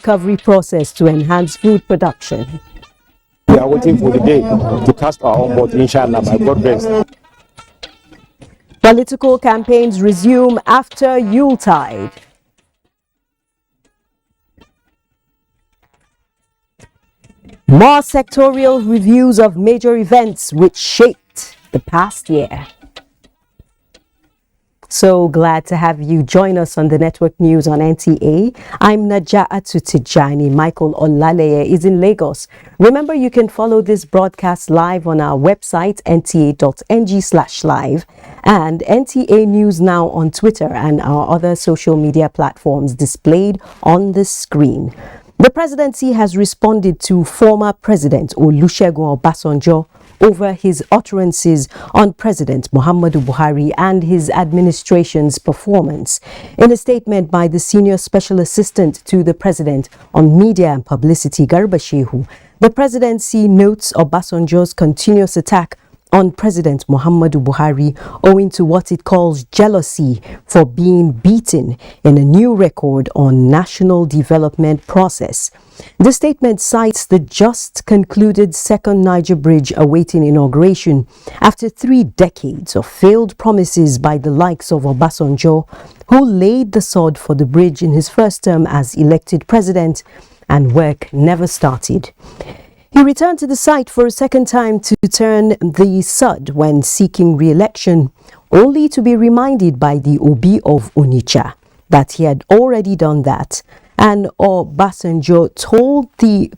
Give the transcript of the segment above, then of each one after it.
recovery process to enhance food production. We are waiting for the day to cast our own vote, inshallah, by God's grace. Political campaigns resume after Yuletide. More sectorial reviews of major events which shaped the past year. So glad to have you join us on the network news on NTA. I'm Naja'atu Tijjani. Michael Olaleye is in Lagos. Remember, you can follow this broadcast live on our website, nta.ng/live, and NTA News Now on Twitter and our other social media platforms displayed on the screen. The presidency has responded to former President Olusegun Obasanjo over his utterances on President Muhammadu Buhari and his administration's performance. In a statement by the Senior Special Assistant to the President on Media and Publicity, Garba Shehu, the presidency notes Obasanjo's continuous attack on President Muhammadu Buhari owing to what it calls jealousy for being beaten in a new record on national development process. The statement cites the just concluded second Niger Bridge awaiting inauguration after 3 decades of failed promises by the likes of Obasanjo, who laid the sod for the bridge in his first term as elected president, and work never started. He returned to the site for a second time to turn the sod when seeking re-election, only to be reminded by the Obi of Onitsha that he had already done that, and Obasanjo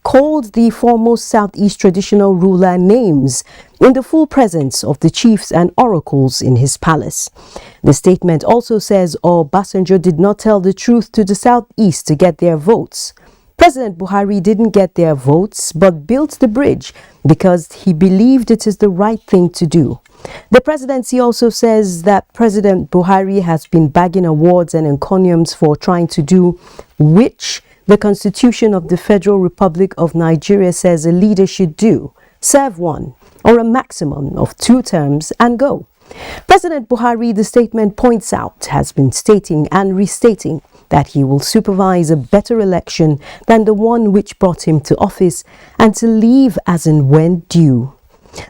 called the foremost Southeast traditional ruler names in the full presence of the chiefs and oracles in his palace. The statement also says Obasanjo did not tell the truth to the Southeast to get their votes. President Buhari didn't get their votes but built the bridge because he believed it is the right thing to do. The presidency also says that President Buhari has been bagging awards and encomiums for trying to do which the Constitution of the Federal Republic of Nigeria says a leader should do: serve 1 or a maximum of 2 terms and go. President Buhari, the statement points out, has been stating and restating that he will supervise a better election than the one which brought him to office and to leave as and when due.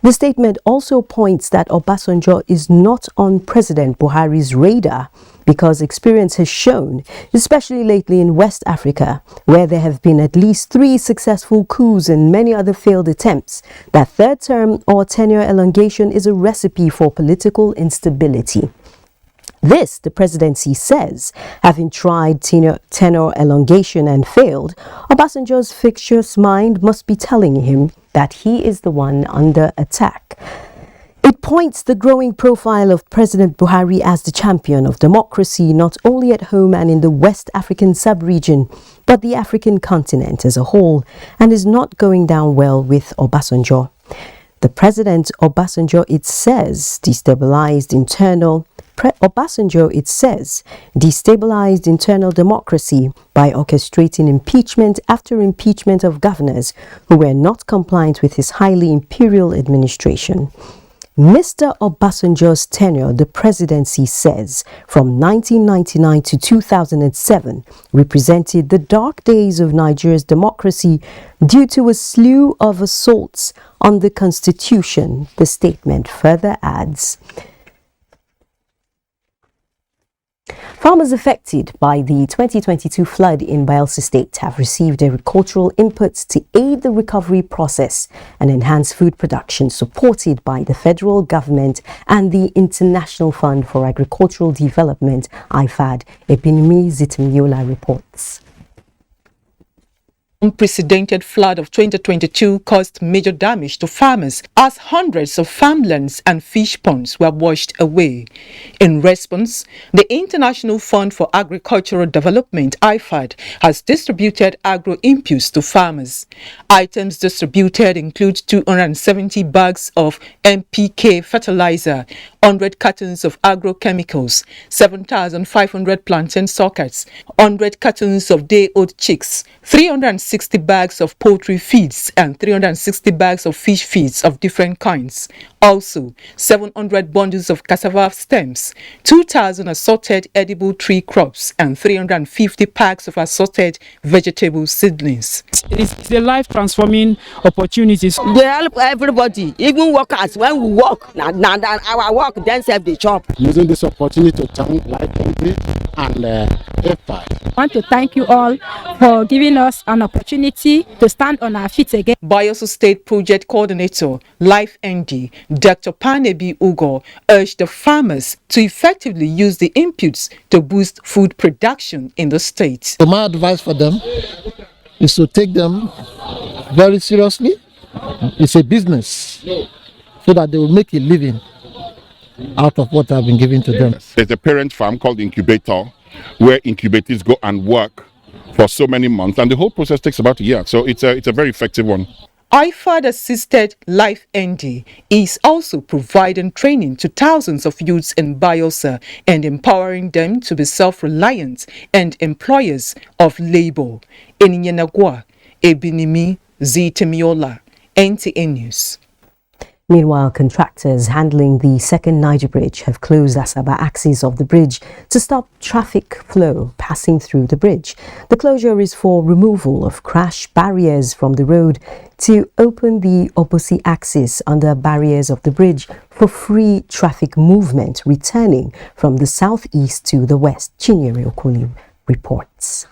The statement also points that Obasanjo is not on President Buhari's radar because experience has shown, especially lately in West Africa, where there have been at least 3 successful coups and many other failed attempts, that third term or tenure elongation is a recipe for political instability. This, the presidency says, having tried tenure elongation and failed, Obasanjo's fictitious mind must be telling him that he is the one under attack. It points the growing profile of President Buhari as the champion of democracy, not only at home and in the West African sub-region, but the African continent as a whole, and is not going down well with Obasanjo. The President Obasanjo, it says, destabilized internal democracy by orchestrating impeachment after impeachment of governors who were not compliant with his highly imperial administration. Mr. Obasanjo's tenure, the presidency says, from 1999 to 2007, represented the dark days of Nigeria's democracy due to a slew of assaults on the constitution, the statement further adds. Farmers affected by the 2022 flood in Bayelsa State have received agricultural inputs to aid the recovery process and enhance food production, supported by the federal government and the International Fund for Agricultural Development, IFAD. Epinimi Zitemiola reports. Unprecedented flood of 2022 caused major damage to farmers as hundreds of farmlands and fish ponds were washed away. In response, the International Fund for Agricultural Development, IFAD, has distributed agro-inputs to farmers. Items distributed include 270 bags of NPK fertilizer, 100 cartons of agrochemicals, 7,500 plantain sockets, 100 cartons of day-old chicks, 360 bags of poultry feeds and 360 bags of fish feeds of different kinds. Also, 700 bundles of cassava stems, 2,000 assorted edible tree crops, and 350 packs of assorted vegetable seedlings. It's a life-transforming opportunity. They help everybody, even workers. When we work, now our work, then serve the job. Using this opportunity to thank Life NTA and FI. I want to thank you all for giving us an opportunity to stand on our feet again. Bayelsa State Project Coordinator, Life ND, Dr. Panebi Ugo, urged the farmers to effectively use the inputs to boost food production in the state. So my advice for them is to take them very seriously. It's a business, so that they will make a living out of what have been given to them. There's a parent farm called Incubator, where incubators go and work for so many months, and the whole process takes about a year. So it's a very effective one. IFAD-assisted Life ND is also providing training to thousands of youths in Bayelsa and empowering them to be self-reliant and employers of labor. In Yenagwa, Ebinimi Zitemiola, NTA News. Meanwhile, contractors handling the second Niger Bridge have closed Asaba axis of the bridge to stop traffic flow passing through the bridge. The closure is for removal of crash barriers from the road to open the Obosi axis under barriers of the bridge for free traffic movement returning from the southeast to the west. Chinyere Okuli reports.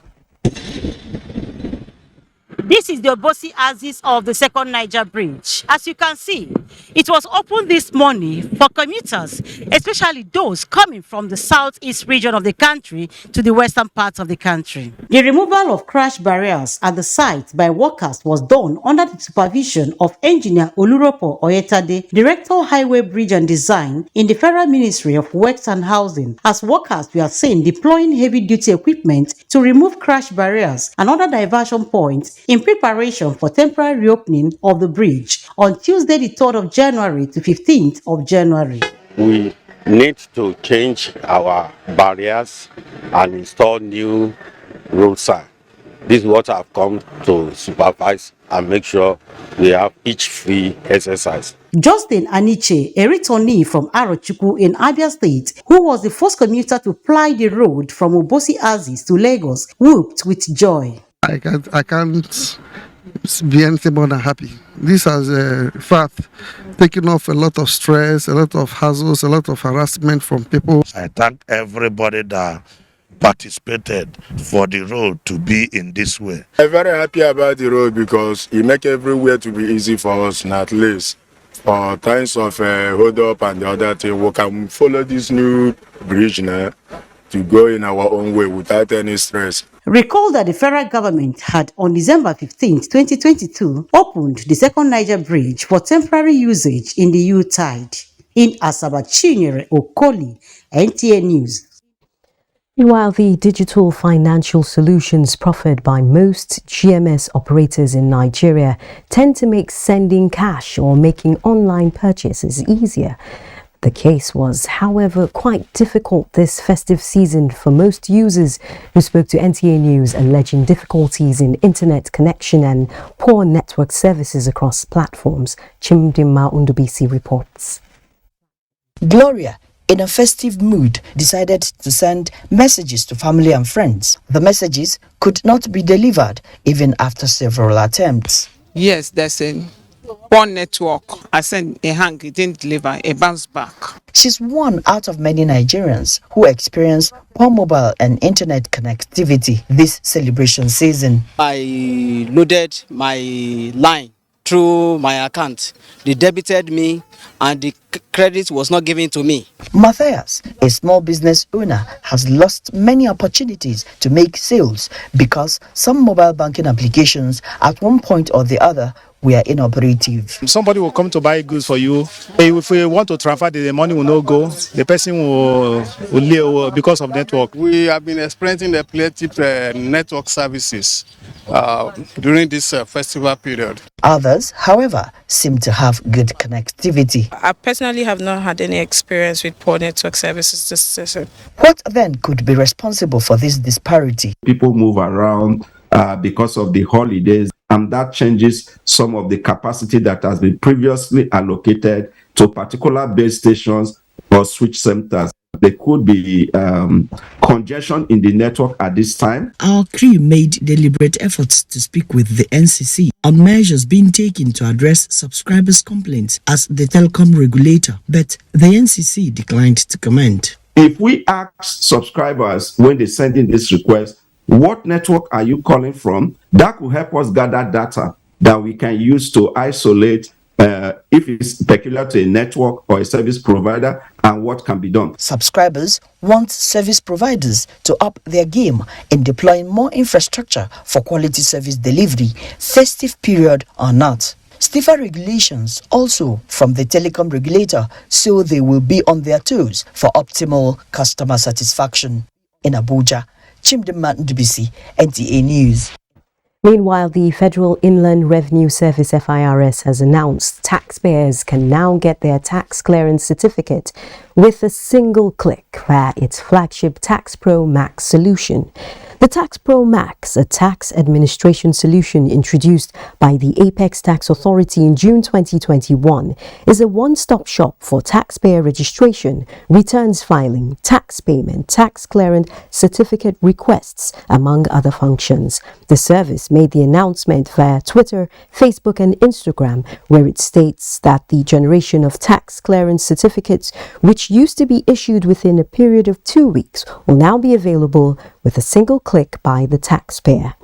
This is the Obosi axis of the second Niger Bridge. As you can see, it was opened this morning for commuters, especially those coming from the southeast region of the country to the western part of the country. The removal of crash barriers at the site by workers was done under the supervision of engineer Oluropo Oyetade, Director Highway Bridge and Design in the Federal Ministry of Works and Housing, as workers were seen deploying heavy-duty equipment to remove crash barriers and other diversion points in preparation for temporary reopening of the bridge on Tuesday, the 3rd of January to 15th of January. We need to change our barriers and install new road signs. This is what I've come to supervise and make sure we have each free exercise. Justin Aniche, a returnee from Arochukwu in Abia State, who was the first commuter to ply the road from Obosi Axis to Lagos, whooped with joy. I can't be anything more than happy. This has, in fact, taken off a lot of stress, a lot of hassles, a lot of harassment from people. I thank everybody that participated for the road to be in this way. I'm very happy about the road because it makes everywhere to be easy for us, and at least for times of hold up and the other thing, we can follow this new bridge now to go in our own way without any stress. Recall that the federal government had on December 15, 2022, opened the second Niger Bridge for temporary usage in the U-tide. In Asaba, Chinyere Okoli, NTA News. Meanwhile, the digital financial solutions proffered by most GMS operators in Nigeria tend to make sending cash or making online purchases easier. The case was, however, quite difficult this festive season for most users who spoke to NTA News, alleging difficulties in internet connection and poor network services across platforms. Chimdima Undubisi reports. Gloria, in a festive mood, decided to send messages to family and friends. The messages could not be delivered even after several attempts. Yes, there's a poor network. I sent a hang, it didn't deliver, a bounce back. She's one out of many Nigerians who experience poor mobile and internet connectivity this celebration season. I loaded my line through my account. They debited me and the credit was not given to me. Matthias, a small business owner, has lost many opportunities to make sales because some mobile banking applications at one point or the other were inoperative. Somebody will come to buy goods for you. If we want to transfer, the money will not go. The person will leave because of network. We have been experiencing the plenty network services during this festival period. Others, however, seem to have good connectivity. I personally have not had any experience with poor network services this season. What then could be responsible for this disparity? People move around because of the holidays, and that changes some of the capacity that has been previously allocated to particular base stations or switch centers. There could be congestion in the network at this time. Our crew made deliberate efforts to speak with the NCC on measures being taken to address subscribers' complaints as the telecom regulator, but the NCC declined to comment. If we ask subscribers when they send in this request, what network are you calling from? That will help us gather data that we can use to isolate if it's peculiar to a network or a service provider and what can be done. Subscribers want service providers to up their game in deploying more infrastructure for quality service delivery, festive period or not. Stiffer regulations also from the telecom regulator, so they will be on their toes for optimal customer satisfaction. In Abuja, Chimdima Ndubisi, NTA News. Meanwhile, the Federal Inland Revenue Service FIRS has announced taxpayers can now get their tax clearance certificate with a single click via its flagship TaxPro Max solution. The TaxPro Max, a tax administration solution introduced by the Apex Tax Authority in June 2021, is a one-stop shop for taxpayer registration, returns filing, tax payment, tax clearance certificate requests, among other functions. The service made the announcement via Twitter, Facebook and Instagram, where it states that the generation of tax clearance certificates, which used to be issued within a period of 2 weeks, will now be available with a single click by the taxpayer.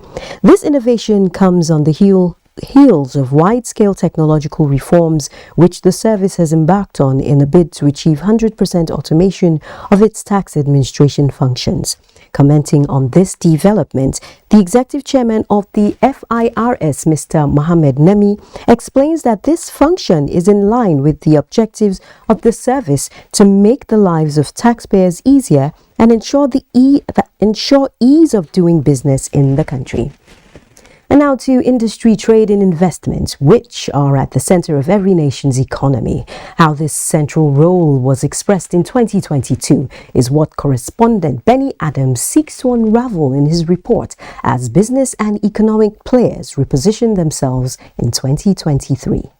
This innovation comes on the heels of wide-scale technological reforms which the service has embarked on in a bid to achieve 100% automation of its tax administration functions. Commenting on this development, the executive chairman of the FIRS, Mr. Mohammed Nemi, explains that this function is in line with the objectives of the service to make the lives of taxpayers easier and ensure ease of doing business in the country. And now to industry, trade and investments, which are at the center of every nation's economy. How this central role was expressed in 2022 is what correspondent Benny Adams seeks to unravel in his report as business and economic players reposition themselves in 2023.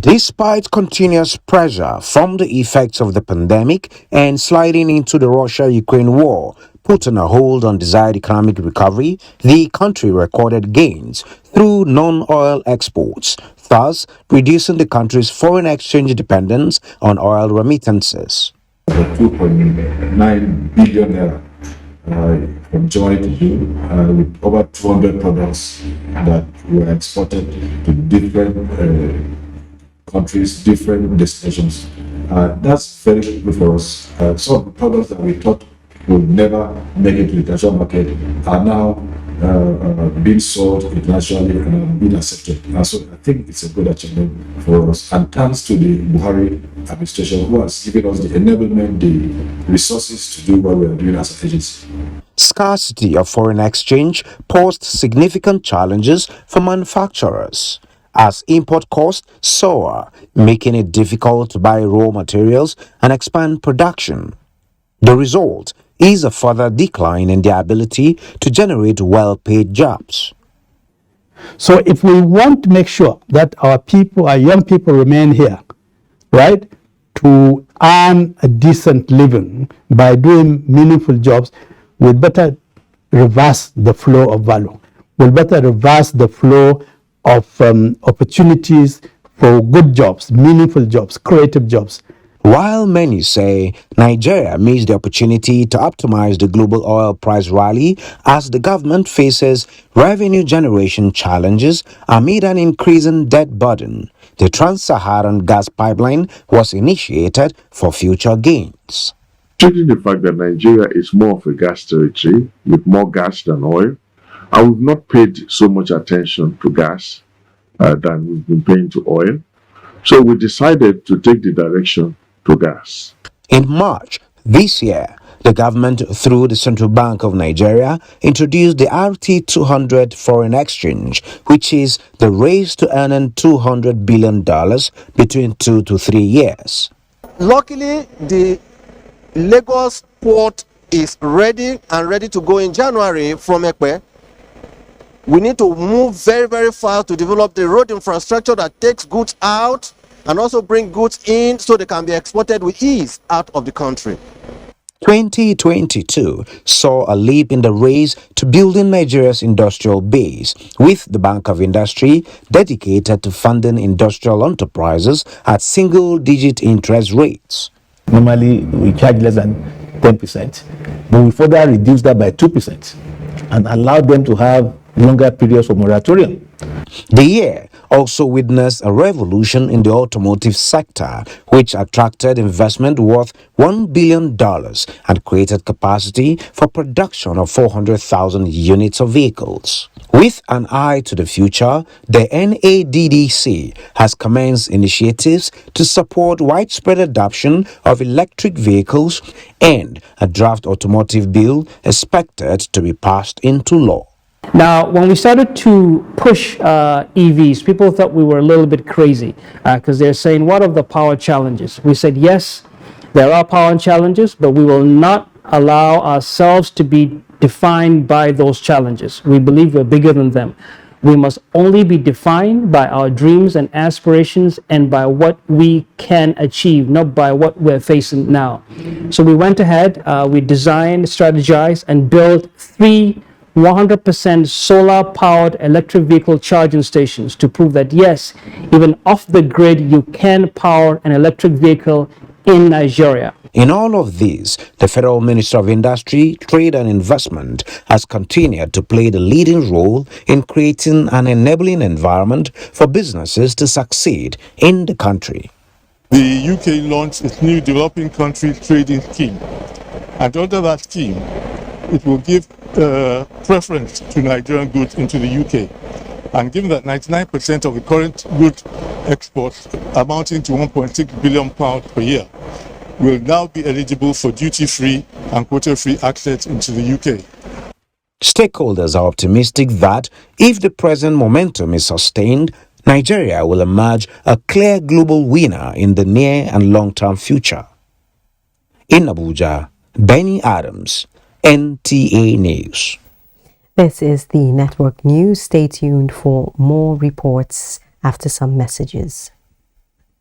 Despite continuous pressure from the effects of the pandemic and sliding into the Russia-Ukraine war, putting a hold on desired economic recovery, the country recorded gains through non-oil exports, thus reducing the country's foreign exchange dependence on oil remittances. 2.9 billion naira from January to June, with over 200 products that were exported to different countries, different destinations. That's very good for us. Some of the products that we thought would never make it to the international market are now being sold internationally and being accepted. And so I think it's a good achievement for us. And thanks to the Buhari administration, who has given us the enablement, the resources to do what we are doing as an agency. Scarcity of foreign exchange posed significant challenges for manufacturers, as import costs soar, making it difficult to buy raw materials and expand production. The result is a further decline in their ability to generate well-paid jobs. So if we want to make sure that our people, our young people remain here, right, to earn a decent living by doing meaningful jobs, we'd better reverse the flow of value. We'd better reverse the flow of opportunities for good jobs, meaningful jobs, creative jobs. While many say Nigeria missed the opportunity to optimize the global oil price rally as the government faces revenue generation challenges amid an increasing debt burden, the Trans-Saharan gas pipeline was initiated for future gains. Taking the fact that Nigeria is more of a gas territory with more gas than oil, I would not paid so much attention to gas than we've been paying to oil. So we decided to take the direction to gas. In March this year, the government, through the Central Bank of Nigeria, introduced the RT200 foreign exchange, which is the race to earning $200 billion between 2 to 3 years. Luckily, the Lagos port is ready to go in January from Ekpe. We need to move very, very fast to develop the road infrastructure that takes goods out and also bring goods in so they can be exported with ease out of the country. 2022 saw a leap in the race to building Nigeria's industrial base, with the Bank of Industry dedicated to funding industrial enterprises at single-digit interest rates. Normally, we charge less than 10%, but we further reduce that by 2% and allow them to have longer periods of moratorium. The year also witnessed a revolution in the automotive sector, which attracted investment worth $1 billion and created capacity for production of 400,000 units of vehicles. With an eye to the future, the NADDC has commenced initiatives to support widespread adoption of electric vehicles and a draft automotive bill expected to be passed into law. Now, when we started to push EVs, people thought we were a little bit crazy because they're saying, what are the power challenges? We said, yes, there are power challenges, but we will not allow ourselves to be defined by those challenges. We believe we're bigger than them. We must only be defined by our dreams and aspirations and by what we can achieve, not by what we're facing now. So we went ahead, we designed, strategized, and built 3 100% solar-powered electric vehicle charging stations to prove that, yes, even off the grid, you can power an electric vehicle in Nigeria. In all of this, the Federal Minister of Industry, Trade and Investment has continued to play the leading role in creating an enabling environment for businesses to succeed in the country. The UK launched its new developing country trading scheme, and under that scheme, it will give preference to Nigerian goods into the UK. And given that 99% of the current good exports amounting to £1.6 billion per year will now be eligible for duty-free and quota-free access into the UK. Stakeholders are optimistic that if the present momentum is sustained, Nigeria will emerge a clear global winner in the near and long-term future. In Abuja, Benny Adams, NTA News. This is the Network News. Stay tuned for more reports after some messages.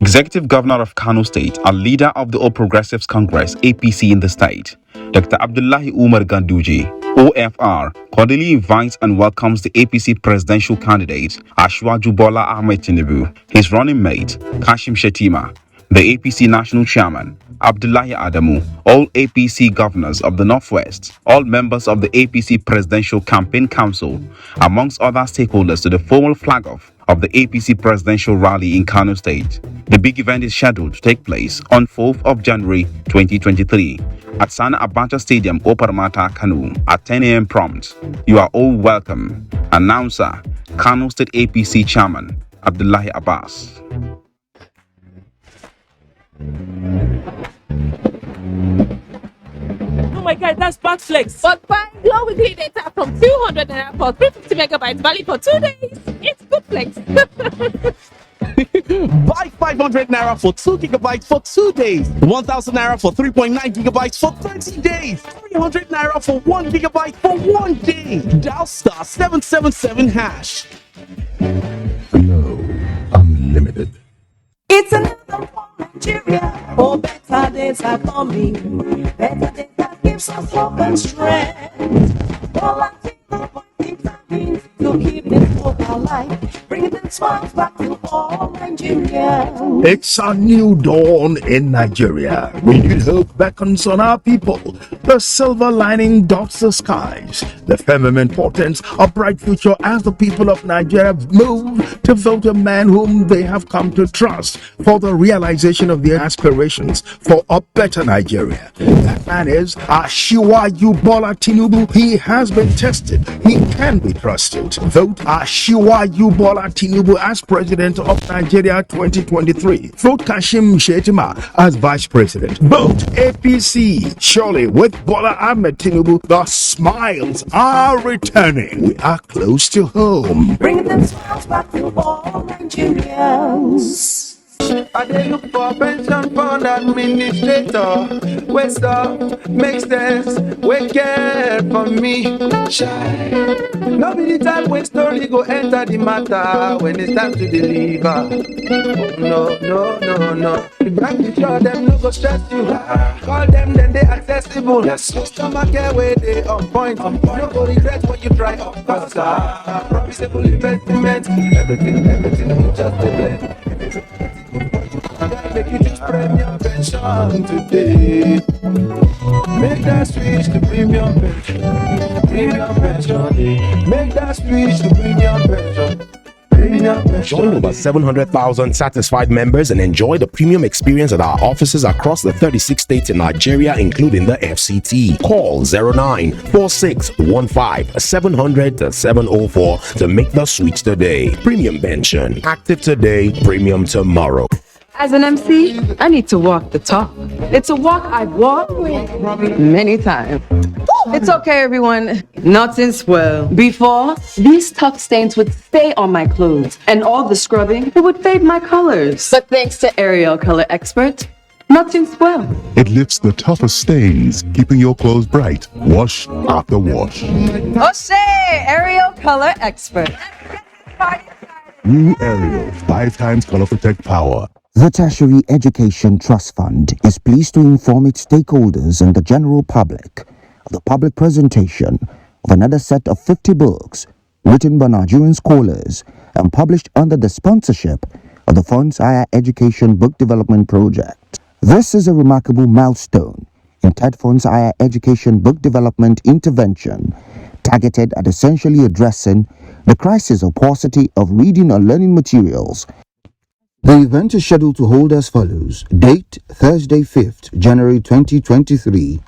Executive Governor of Kano State and leader of the All Progressives Congress (APC) in the state, Dr. Abdullahi Umar Ganduje, OFR, cordially invites and welcomes the APC presidential candidate Asiwaju Bola Ahmed Tinubu, his running mate Kashim Shettima, the APC national chairman Abdullahi Adamu, all APC governors of the Northwest, all members of the APC Presidential Campaign Council, amongst other stakeholders, to the formal flag-off of the APC presidential rally in Kano State. The big event is scheduled to take place on 4th of January 2023 at Sana Abacha Stadium, Oparmata, Kano at 10 a.m. prompt. You are all welcome. Announcer, Kano State APC Chairman Abdullahi Abbas. Oh my God, that's Backflex. But buy Glow Weekly data from 200 naira for 350 megabytes valid for 2 days. It's good flex. Buy 500 naira for 2 gigabytes for 2 days. 1,000 naira for 3.9 gigabytes for 30 days. 300 naira for 1 gigabyte for 1 day. Dial star 777 hash. Glow Unlimited. It's another for Nigeria. Oh, better days are coming. Better days that gives us hope and strength. All I think about things I mean to keep this hope alive. Bring the smiles back to all Nigerians. It's a new dawn in Nigeria. Renewed hope beckons on our people. The silver lining dots the skies. The firmament portents a bright future as the people of Nigeria move to vote a man whom they have come to trust for the realization of their aspirations for a better Nigeria. That man is Asiwaju Bola Tinubu. He has been tested. He can be trusted. Vote Asiwaju Bola Tinubu as President of Nigeria 2023. Vote Kashim Shettima as Vice President. Vote APC. Surely with Bola Ahmed Tinubu, the smiles are returning. We are close to home. Bring the smiles back to all Nigerians. I dey look for pension fund administrator. Wait up, make sense, wait care for me. Shy. No be the time when story go enter the matter when it's time to deliver. Oh, no. The bank sure them no go stress you. Call them, then they accessible. Yes. Customer care where they on point. No go regret when you try up faster. Promisable investment. Everything just a blend. Make you choose premium pension today. Make that switch to premium pension. Premium pension. Make that switch to premium pension. Join over 700,000 satisfied members and enjoy the premium experience at our offices across the 36 states in Nigeria, including the FCT. Call 094615-700-704 to make the switch today. Premium pension. Active today, premium tomorrow. As an MC, I need to walk the talk. It's a walk I've walked many times. It's okay, everyone. Nothing's well. Before, these tough stains would stay on my clothes, and all the scrubbing, it would fade my colors. But thanks to Ariel Color Expert, nothing's well. It lifts the toughest stains, keeping your clothes bright, wash after wash. O'Shea, Ariel Color Expert. New Ariel, 5 times Color Protect Power. The Tertiary Education Trust Fund is pleased to inform its stakeholders and the general public of the public presentation of another set of 50 books written by Nigerian scholars and published under the sponsorship of the Fund's Higher Education Book Development Project. This is a remarkable milestone in TED Fund's Higher Education Book Development intervention targeted at essentially addressing the crisis of paucity of reading and learning materials. The event is scheduled to hold as follows. Date, Thursday 5th, January 2023.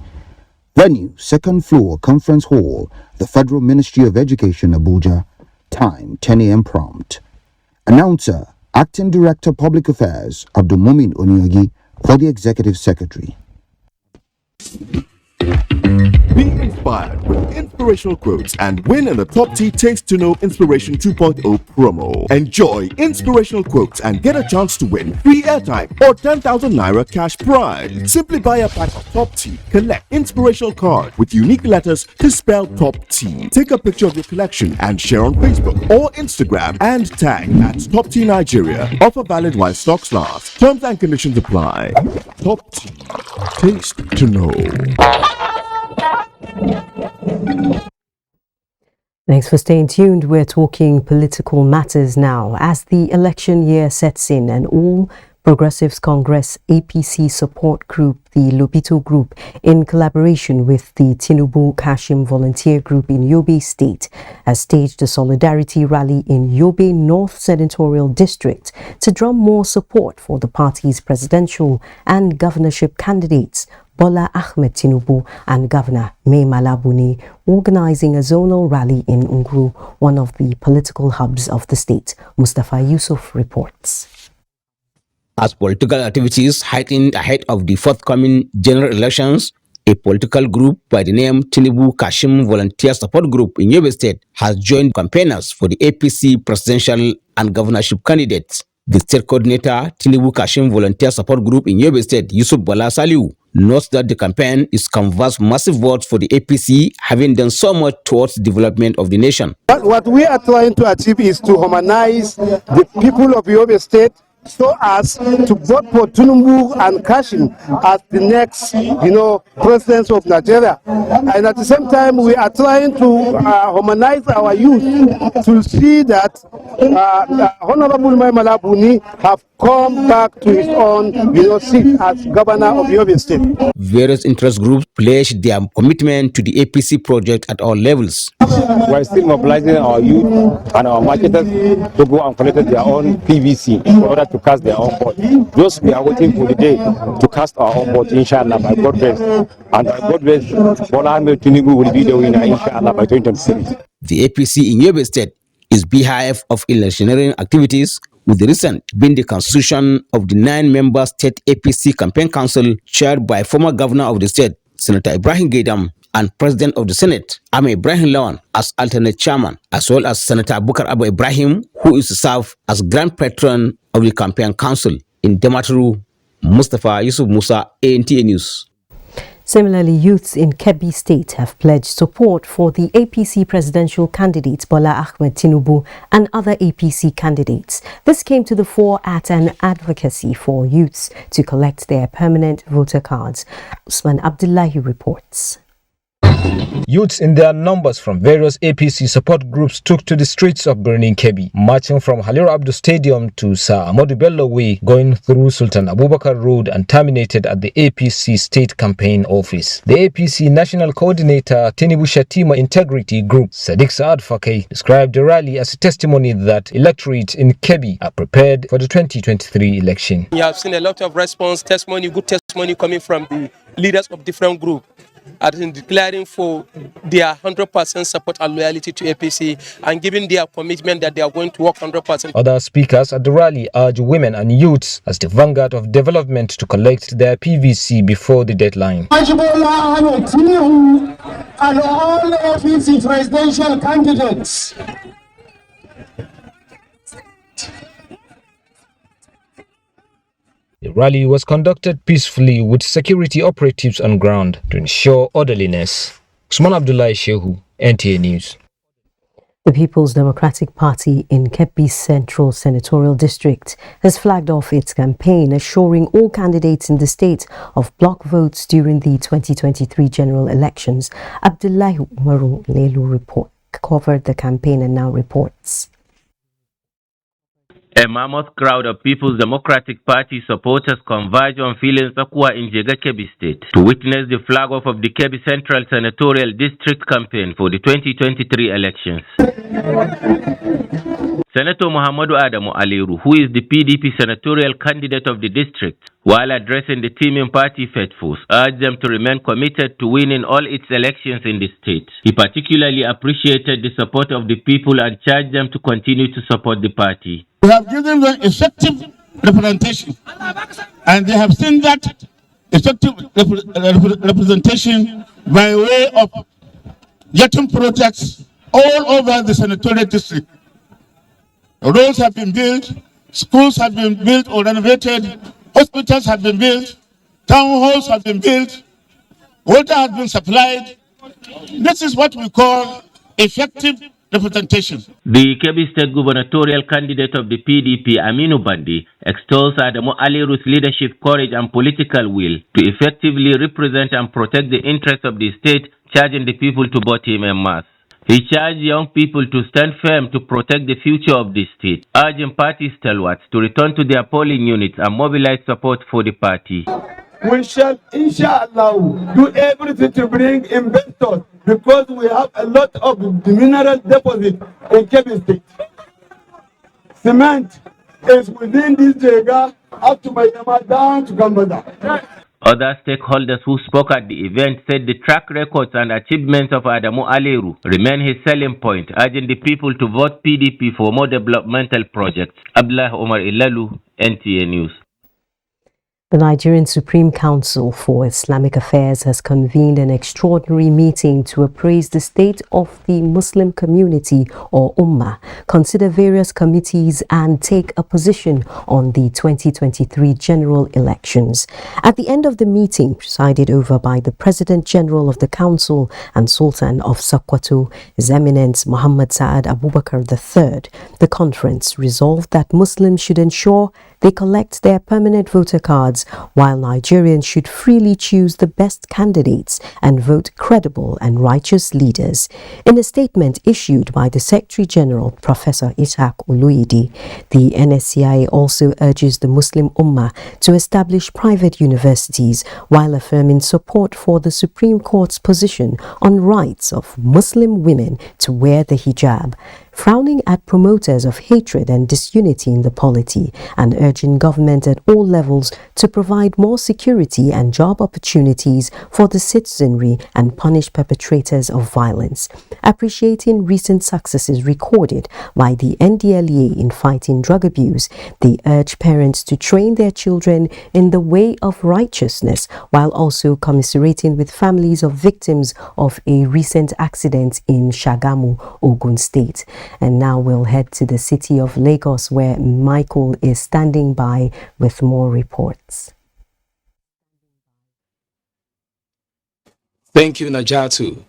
Venue, 2nd floor, Conference Hall, the Federal Ministry of Education, Abuja. Time, 10 a.m. prompt. Announcer, Acting Director, Public Affairs, Abdulmumin Onyagi, for the Executive Secretary. Be inspired with inspirational quotes and win in the Top T Taste to Know Inspiration 2.0 promo. Enjoy inspirational quotes and get a chance to win free airtime or 10,000 Naira cash prize. Simply buy a pack of Top T, collect inspirational card with unique letters to spell Top T. Take a picture of your collection and share on Facebook or Instagram and tag at Top T Nigeria. Offer valid while stocks last. Terms and conditions apply. Top T. Taste to know. Thanks for staying tuned. We're talking political matters now. As the election year sets in and all Progressives Congress APC support group, the Lobito Group, in collaboration with the Tinubu Kashim Volunteer Group in Yobe State, has staged a solidarity rally in Yobe North Senatorial District to drum more support for the party's presidential and governorship candidates, Bola Ahmed Tinubu and Governor Mai Mala Buni, organizing a zonal rally in Nguru, one of the political hubs of the state. Mustafa Yusuf reports. As political activities heightened ahead of the forthcoming general elections, a political group by the name Tinubu Kashim Volunteer Support Group in Yobe State has joined campaigners for the APC presidential and governorship candidates. The state coordinator, Tinubu Kashim Volunteer Support Group in Yobe State, Yusuf Bala Saliu, notes that the campaign is canvassed massive votes for the APC, having done so much towards the development of the nation. What we are trying to achieve is to humanize the people of Yobe State so as to vote for Tinubu and Kashim as the next, presidents of Nigeria. And at the same time, we are trying to humanize our youth to see that Honorable Mai Mala Buni have come back to his own, seat as governor of Yobe State. Various interest groups pledged their commitment to the APC project at all levels. We are still mobilizing our youth and our marketers to go and collect their own PVC in order to cast their own vote. Those we are waiting for the day to cast our own vote, inshallah, by God grace. And by God grace, Bola Ahmed Tinubu will be the winner, inshallah, by 2026. The APC in Yobe State is beehive of electioneering activities, with the recent being the constitution of the 9-member state APC campaign council chaired by former governor of the state, Senator Ibrahim Gaidam, and President of the Senate, Ame Ibrahim Lawan, as alternate chairman, as well as Senator Bukar Abu Ibrahim, who is to serve as grand patron of the campaign council. In Damaturu, Mustafa Yusuf Musa, NTA News. Similarly, youths in Kebbi State have pledged support for the APC presidential candidate Bola Ahmed Tinubu and other APC candidates. This came to the fore at an advocacy for youths to collect their permanent voter cards. Usman Abdullahi reports. Youths in their numbers from various APC support groups took to the streets of Birnin Kebbi, marching from Haliru Abdu Stadium to Sir Ahmadu Bello Way, going through Sultan Abubakar Road and terminated at the APC State Campaign Office. The APC National Coordinator Tinubu Shatima Integrity Group, Sadiq Saad Fakay, described the rally as a testimony that electorates in Kebbi are prepared for the 2023 election. You have seen a lot of response, testimony, good testimony coming from the leaders of different groups, in declaring for their 100% support and loyalty to APC and giving their commitment that they are going to work 100%. Other speakers at the rally urge women and youths as the vanguard of development to collect their PVC before the deadline. And all APC presidential candidates. The rally was conducted peacefully with security operatives on ground to ensure orderliness. Usman Abdullahi Shehu, NTA News. The People's Democratic Party in Kebbi Central Senatorial District has flagged off its campaign, assuring all candidates in the state of block votes during the 2023 general elections. Abdullahi Umaru Lelu covered the campaign and now reports. A mammoth crowd of People's Democratic Party supporters converge on Filin Sakwa in Jega, Kebbi State to witness the flag-off of the Kebbi Central Senatorial District campaign for the 2023 elections. Senator Muhammadu Adamu Aliru, who is the PDP senatorial candidate of the district, while addressing the teaming party faithfuls, urged them to remain committed to winning all its elections in the state. He particularly appreciated the support of the people and charged them to continue to support the party. We have given them effective representation, and they have seen that effective representation by way of getting projects all over the senatorial district. Roads have been built, schools have been built or renovated, hospitals have been built, town halls have been built, water has been supplied. This is what we call effective representation. The Kebbi State gubernatorial candidate of the PDP, Aminu Bandi, extols Adamu Aliru's leadership, courage, and political will to effectively represent and protect the interests of the state, charging the people to vote him en masse. He charged young people to stand firm to protect the future of the state, urging party stalwarts to return to their polling units and mobilize support for the party. We shall, inshallah, do everything to bring investors because we have a lot of mineral deposits in Kebbi State. Cement is within this Jega up to Mayama down to Gambada. Other stakeholders who spoke at the event said the track records and achievements of Adamu Aliru remain his selling point, urging the people to vote PDP for more developmental projects. Abdullah Omar Ilalu, NTA News. The Nigerian Supreme Council for Islamic Affairs has convened an extraordinary meeting to appraise the state of the Muslim community or Ummah, consider various committees and take a position on the 2023 general elections. At the end of the meeting, presided over by the President General of the Council and Sultan of Sokoto, His Eminence Muhammad Saad Abubakar III, the conference resolved that Muslims should ensure they collect their permanent voter cards, while Nigerians should freely choose the best candidates and vote credible and righteous leaders. In a statement issued by the Secretary General, Professor Ishaq Oluidi, the NSCI also urges the Muslim Ummah to establish private universities while affirming support for the Supreme Court's position on rights of Muslim women to wear the hijab, frowning at promoters of hatred and disunity in the polity and urging government at all levels to provide more security and job opportunities for the citizenry and punish perpetrators of violence. Appreciating recent successes recorded by the NDLEA in fighting drug abuse, they urge parents to train their children in the way of righteousness while also commiserating with families of victims of a recent accident in Shagamu, Ogun State. And now we'll head to the city of Lagos, where Michael is standing by with more reports. Thank you, Naja'atu.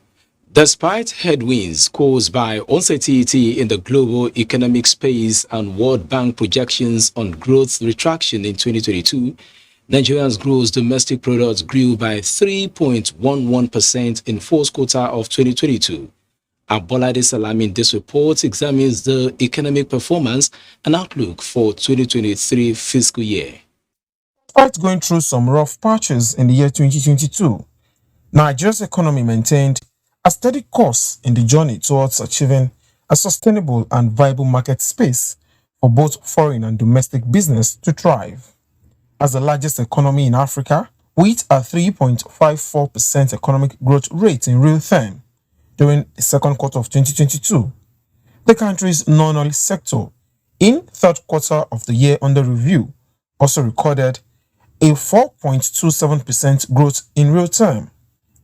Despite headwinds caused by uncertainty in the global economic space and World Bank projections on growth retraction in 2022, Nigeria's gross domestic product grew by 3.11% in fourth quarter of 2022. Abolade Salami in this report examines the economic performance and outlook for 2023 fiscal year. Despite going through some rough patches in the year 2022, Nigeria's economy maintained a steady course in the journey towards achieving a sustainable and viable market space for both foreign and domestic business to thrive. As the largest economy in Africa, with a 3.54% economic growth rate in real time during the second quarter of 2022, the country's non-oil sector in third quarter of the year under review also recorded a 4.27% growth in real time,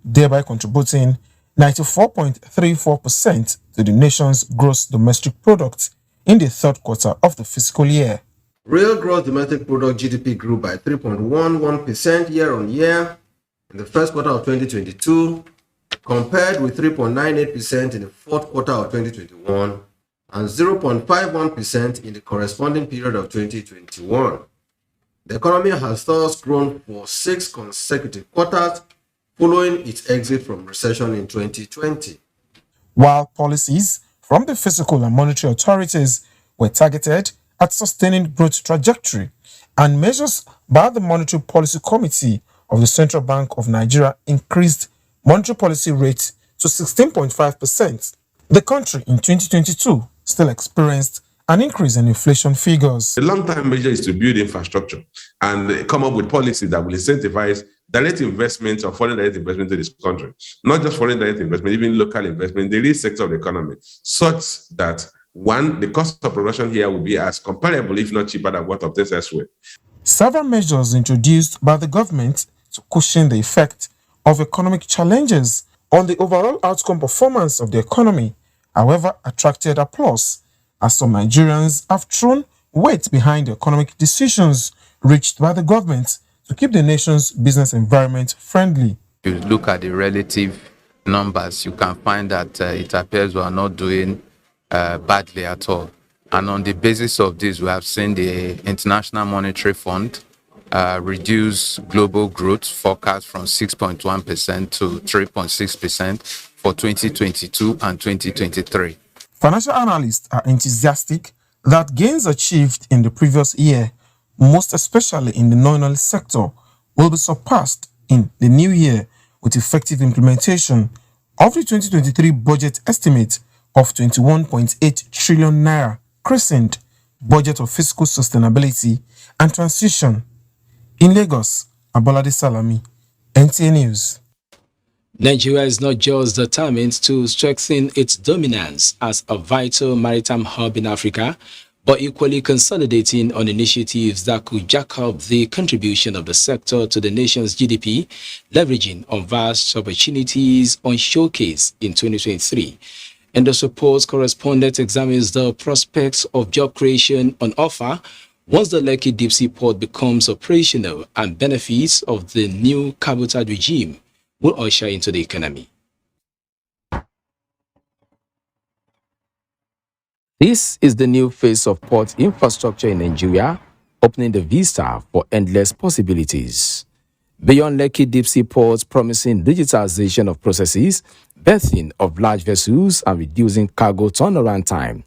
thereby contributing 94.34% to the nation's gross domestic product in the third quarter of the fiscal year. Real gross domestic product GDP grew by 3.11% year-on-year in the first quarter of 2022, compared with 3.98% in the fourth quarter of 2021 and 0.51% in the corresponding period of 2021. The economy has thus grown for 6 consecutive quarters following its exit from recession in 2020. While policies from the fiscal and monetary authorities were targeted at sustaining growth trajectory, and measures by the Monetary Policy Committee of the Central Bank of Nigeria increased monetary policy rate to 16.5%, the country in 2022 still experienced an increase in inflation figures. The long-term measure is to build infrastructure and come up with policies that will incentivize direct investment or foreign direct investment to this country. Not just foreign direct investment, even local investment, the real sector of the economy, such that, one, the cost of production here will be as comparable, if not cheaper, than what obtains elsewhere. Several measures introduced by the government to cushion the effect of economic challenges on the overall outcome performance of the economy, however, attracted applause, as some Nigerians have thrown weight behind the economic decisions reached by the government to keep the nation's business environment friendly. If you look at the relative numbers, you can find that it appears we are not doing badly at all. And on the basis of this, we have seen the International Monetary Fund reduce global growth forecast from 6.1% to 3.6% for 2022 and 2023. Financial analysts are enthusiastic that gains achieved in the previous year, most especially in the non-oil sector, will be surpassed in the new year with effective implementation of the 2023 budget estimate of 21.8 trillion naira, christened Budget of Fiscal Sustainability and Transition. In Lagos, Abolade Salami, NTA News. Nigeria is not just determined to strengthen its dominance as a vital maritime hub in Africa, but equally consolidating on initiatives that could jack up the contribution of the sector to the nation's GDP, leveraging on vast opportunities on showcase in 2023. And the support correspondent examines the prospects of job creation on offer once the Lekki Deep Sea Port becomes operational and benefits of the new cabotage regime will usher into the economy. This is the new phase of port infrastructure in Nigeria, opening the vista for endless possibilities. Beyond Lekki Deep Sea Port's promising digitalization of processes, berthing of large vessels, and reducing cargo turnaround time,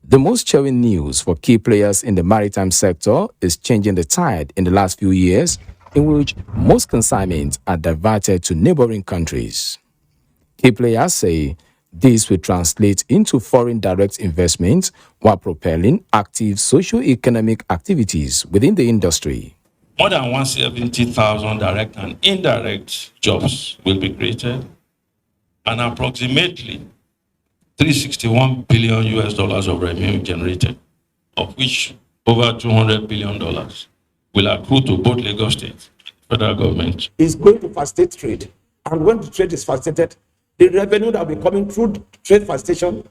the most cheering news for key players in the maritime sector is changing the tide in the last few years, in which most consignments are diverted to neighboring countries. Key players say this will translate into foreign direct investment while propelling active socio-economic activities within the industry. More than 170,000 direct and indirect jobs will be created, and approximately $361 billion of revenue generated, of which over $200 billion will accrue to both Lagos State and federal government. Is going to facilitate trade, and when the trade is facilitated, the revenue that will be coming through trade facilitation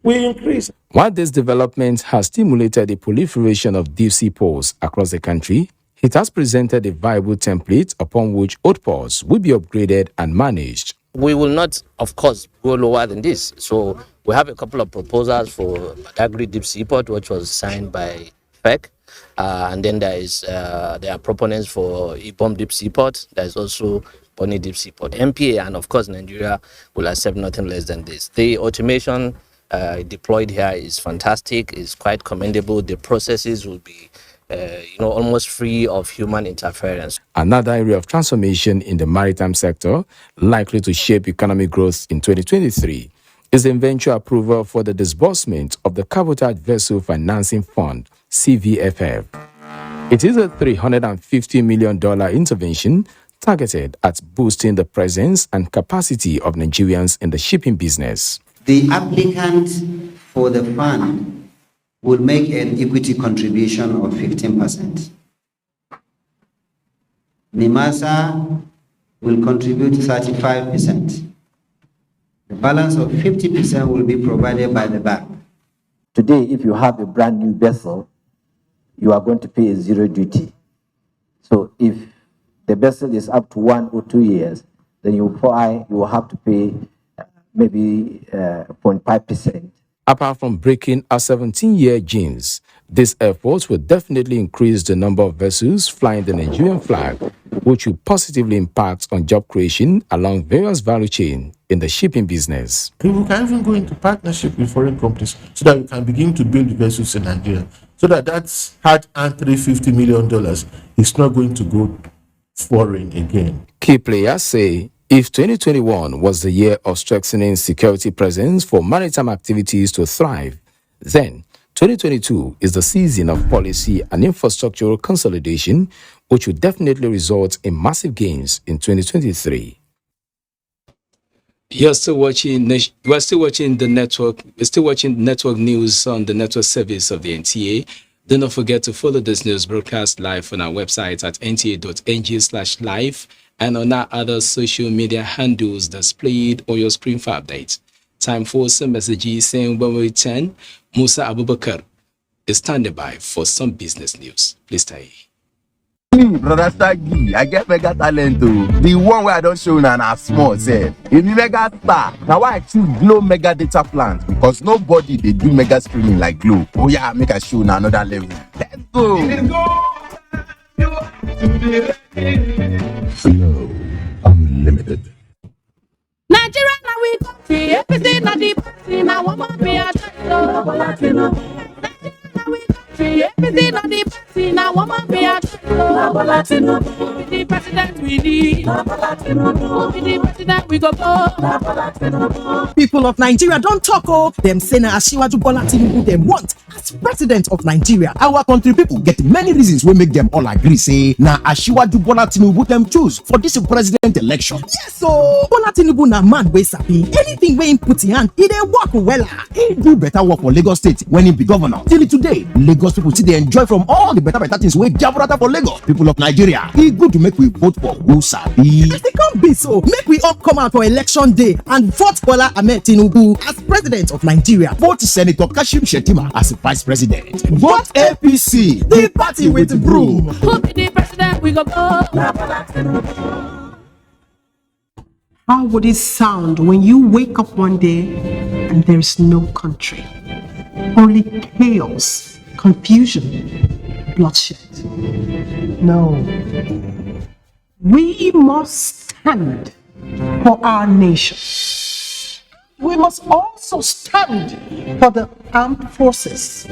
we increase. While this development has stimulated the proliferation of deep-sea ports across the country, it has presented a viable template upon which old ports will be upgraded and managed. We will not, of course, go lower than this. So we have a couple of proposals for Badagry Deep Seaport, which was signed by FEC. And then there are proponents for Ibom Deep Seaport. There's also Bonny Deep Seaport. NPA and, of course, Nigeria will accept nothing less than this. The automation deployed here is fantastic. It's quite commendable. The processes will be almost free of human interference. Another area of transformation in the maritime sector, likely to shape economic growth in 2023, is the eventual approval for the disbursement of the Cabotage Vessel Financing Fund, CVFF. It is a $350 million intervention targeted at boosting the presence and capacity of Nigerians in the shipping business. The applicant for the fund will make an equity contribution of 15%. NIMASA will contribute 35%. The balance of 50% will be provided by the bank. Today, if you have a brand new vessel, you are going to pay a zero duty. So if the vessel is up to 1 or 2 years, then you will have to pay maybe 0.5%. Apart from breaking a 17-year jinx, this effort will definitely increase the number of vessels flying the Nigerian flag, which will positively impact on job creation along various value chains in the shipping business. We can even go into partnership with foreign companies so that we can begin to build vessels in Nigeria, so that hard-earned $350 million is not going to go foreign again. Key players say if 2021 was the year of strengthening security presence for maritime activities to thrive, then 2022 is the season of policy and infrastructural consolidation, which will definitely result in massive gains in 2023. We're still watching the network. We're still watching network news on the network service of the NTA. Do not forget to follow this news broadcast live on our website at nta.ng/live and on our other social media handles displayed on your screen for updates. Time for some messages saying when we return, Musa Abubakar is standing by for some business news. Please stay. Brother Staggy, I get mega talent too. The one where I don't show na small say. If you mega star, now why I choose Glow Mega Data Plans because nobody they do mega streaming like Glow. Oh yeah, make a show na another level. Let's go. Glow Unlimited. Nigeria now we country, everything na the party now one man be a Nigeria now we country, everything na the party now one man be a the president we need, the president we go for. People of Nigeria don't talk them say na Asiwaju Bola Tinubu them want as president of Nigeria. Our country people get many reasons we make them all agree say na Asiwaju Bola Tinubu them choose for this president election. Yes, so Bola Tinubu na man we sabi anything we put in hand, he dey work well. He do better work for Lagos State when he be governor. Till today, Lagos people see they enjoy from all the better things we Jaburata for Lagos. People of Nigeria, he good to make we vote for who sabi. As it can't be so, make we all come out for election day and vote Bola Ahmed Tinubu as president of Nigeria. Vote Senator Kashim Shettima as vice president. Vote APC, the party with broom. Who be the president we go for? How would it sound when you wake up one day and there's no country? Only chaos, confusion, bloodshed. No. We must stand for our nation. We must also stand for the armed forces.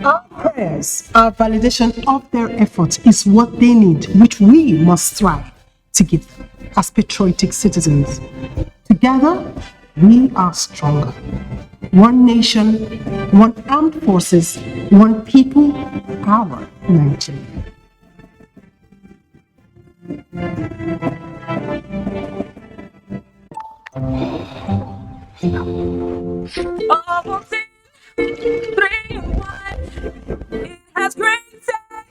Our prayers, our validation of their efforts is what they need, which we must strive to give them as patriotic citizens. Together, we are stronger. One nation, one armed forces, one people, our Nigeria.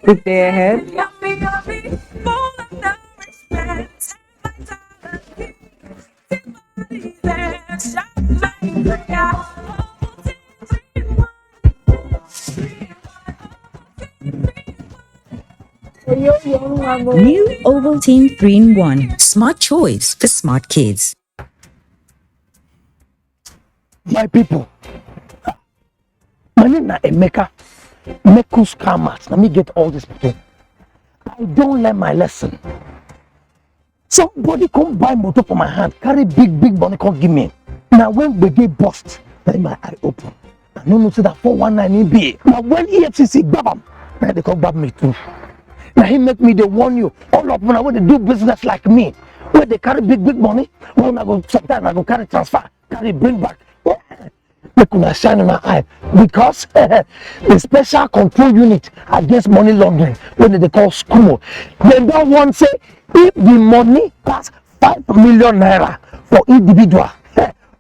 Good day ahead. New Ovaltine 3-in-1. Smart choice for smart kids. My people, my name is Emeka. Mekus Kamas. Let me get all this people. I don't learn my lesson. Somebody come buy motor for my hand, carry big money, come give me. Now when we get bust, then my eye open. I don't know say that 419 be. Now when EFCC grab him, now they come grab me too. Now he make me they warn you. All of them when they do business like me, where they carry big money, when I go sometimes I go carry transfer, carry bring back. They could shine in my eye because the special control unit against money laundering, when they call SCUMO, they don't want to say if the money pass 5 million naira for individual,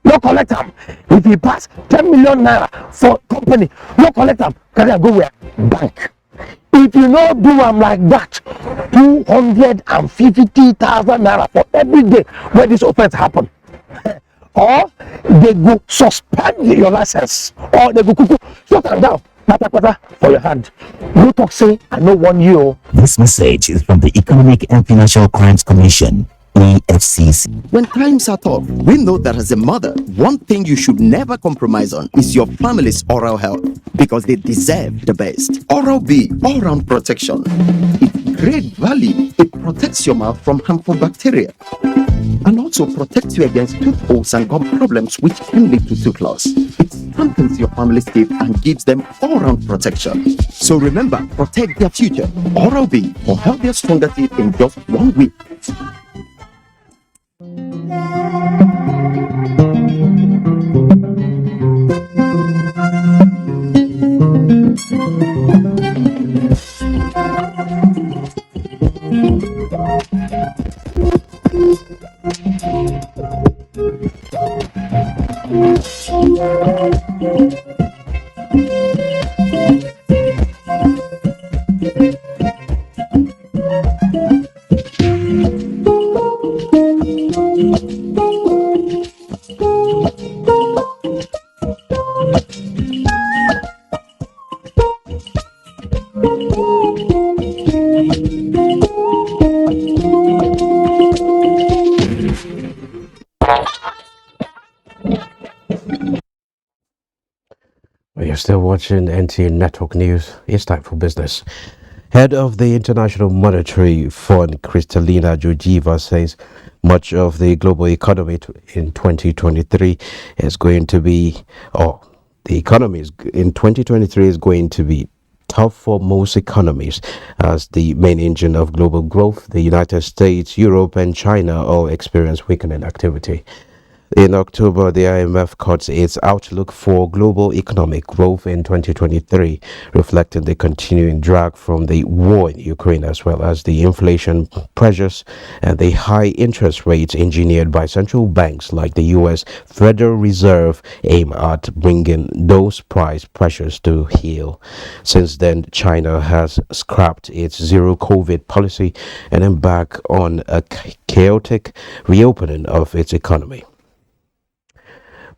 no collect them. If he pass 10 million naira for company, no collect them. Carry and go where? Bank. If you not do them like that, 250,000 naira for every day where this offense happen. Or they go suspend your license, or they go shut them down, for your hand. No talk say, I know 1 year. This message is from the Economic and Financial Crimes Commission, EFCC. When times are tough, we know that as a mother, one thing you should never compromise on is your family's oral health, because they deserve the best. Oral-B, all-round protection. Its great value, it protects your mouth from harmful bacteria, and also protects you against tooth holes and gum problems which can lead to tooth loss. It strengthens your family's teeth and gives them all-round protection. So remember, protect their future. Oral-B for healthier, stronger teeth in just 1 week. You're still watching NTA Network News. It's time for business. Head of the International Monetary Fund, Kristalina Georgieva, says much of the global economy in 2023 is going to be, the economy in 2023 is going to be tough for most economies, as the main engine of global growth, the United States, Europe, and China all experience weakening activity. In October, the IMF cut its outlook for global economic growth in 2023, reflecting the continuing drag from the war in Ukraine, as well as the inflation pressures and the high interest rates engineered by central banks like the U.S. Federal Reserve aim at bringing those price pressures to heel. Since then, China has scrapped its zero-COVID policy and embarked on a chaotic reopening of its economy.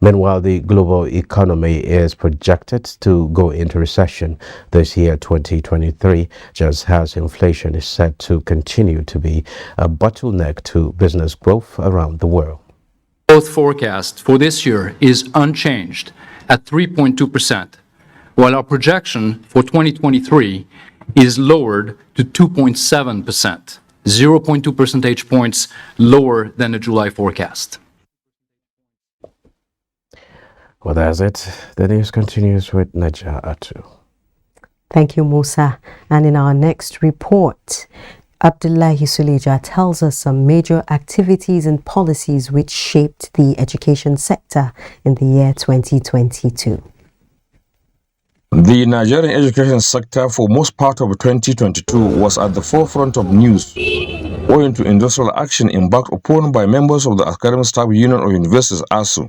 Meanwhile, the global economy is projected to go into recession this year, 2023, just as inflation is set to continue to be a bottleneck to business growth around the world. Growth forecast for this year is unchanged at 3.2%, while our projection for 2023 is lowered to 2.7%, 0.2 percentage points lower than the July forecast. Well, that's it. The news continues with Naja'atu. Thank you, Musa. And in our next report, Abdullahi Suleja tells us some major activities and policies which shaped the education sector in the year 2022. The Nigerian education sector for most part of 2022 was at the forefront of news, owing to industrial action embarked upon by members of the Academic Staff Union of Universities ASU.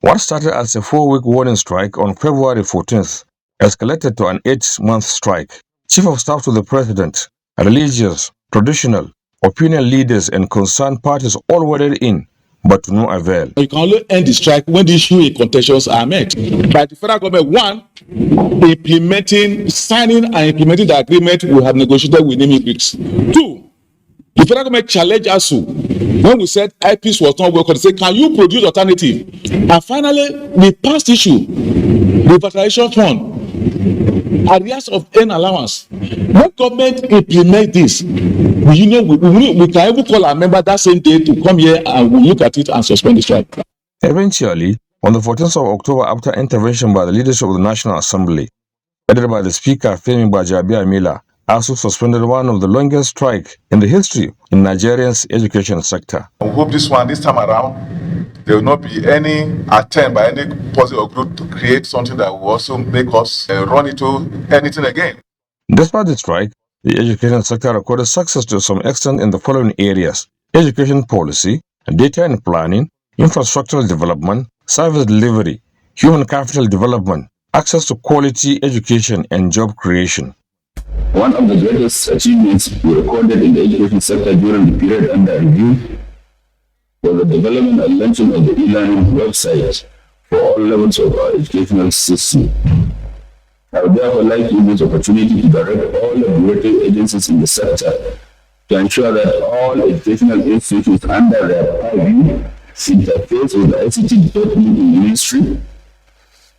What started as a 4-week warning strike on February 14th escalated to an 8-month strike. Chief of Staff to the President, religious, traditional, opinion leaders and concerned parties all waded in, but to no avail. You can only end the strike when the issue and contentions are met by the federal government, one, signing and implementing the agreement we have negotiated with Niger Bridge. 2, the federal government challenged ASU when we said IPs was not welcome. They said, can you produce alternative? And finally, the past issue, the fertilization fund, areas of earn allowance. When government implement this, the union we can even call our member that same day to come here and we look at it and suspend the strike. Eventually, on the 14th of October, after intervention by the leadership of the National Assembly, headed by the Speaker Femi Gbajabiamila, ASU suspended one of the longest strikes in the history in Nigeria's education sector. We hope this time around, there will not be any attempt by any party or group to create something that will also make us run into anything again. Despite the strike, the education sector recorded success to some extent in the following areas: education policy, data and planning, infrastructural development, service delivery, human capital development, access to quality education, and job creation. One of the greatest achievements we recorded in the education sector during the period under review was the development and launching of the e-learning website for all levels of our educational system. I would therefore like to use this opportunity to direct all the regulatory agencies in the sector to ensure that all educational institutions under their purview interface with the ICT department in the ministry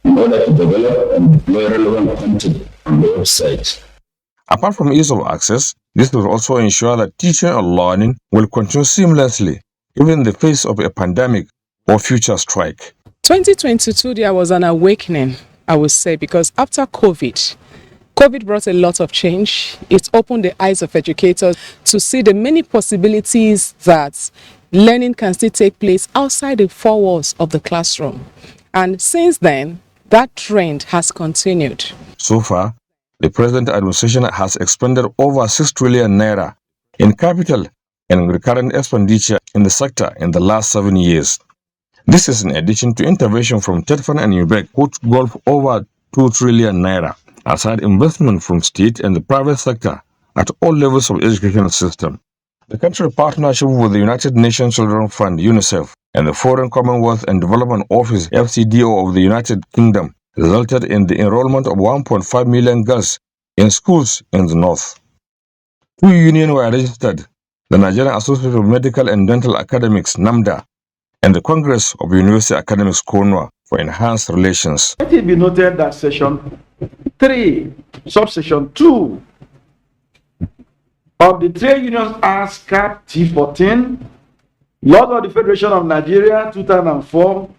in order to develop and deploy relevant content on the website. Apart from ease of access, this will also ensure that teaching and learning will continue seamlessly, even in the face of a pandemic or future strike. 2022, there was an awakening, I would say, because after COVID brought a lot of change. It opened the eyes of educators to see the many possibilities that learning can still take place outside the four walls of the classroom. And since then, that trend has continued. So far, the present administration has expended over 6 trillion naira in capital and recurrent expenditure in the sector in the last 7 years. This is in addition to intervention from TETFAN and UBEC, which gulf over 2 trillion naira, aside investment from state and the private sector at all levels of educational system. The country partnership with the United Nations Children's Fund, UNICEF, and the Foreign Commonwealth and Development Office, FCDO, of the United Kingdom resulted in the enrollment of 1.5 million girls in schools in the north. 2 unions were registered: the Nigerian Association of Medical and Dental Academics, NAMDA, and the Congress of University Academics, CONUA, for enhanced relations. Let it be noted that Section 3, Subsection 2 of the Trade Unions Act Cap T14, Laws of the Federation of Nigeria, 2004,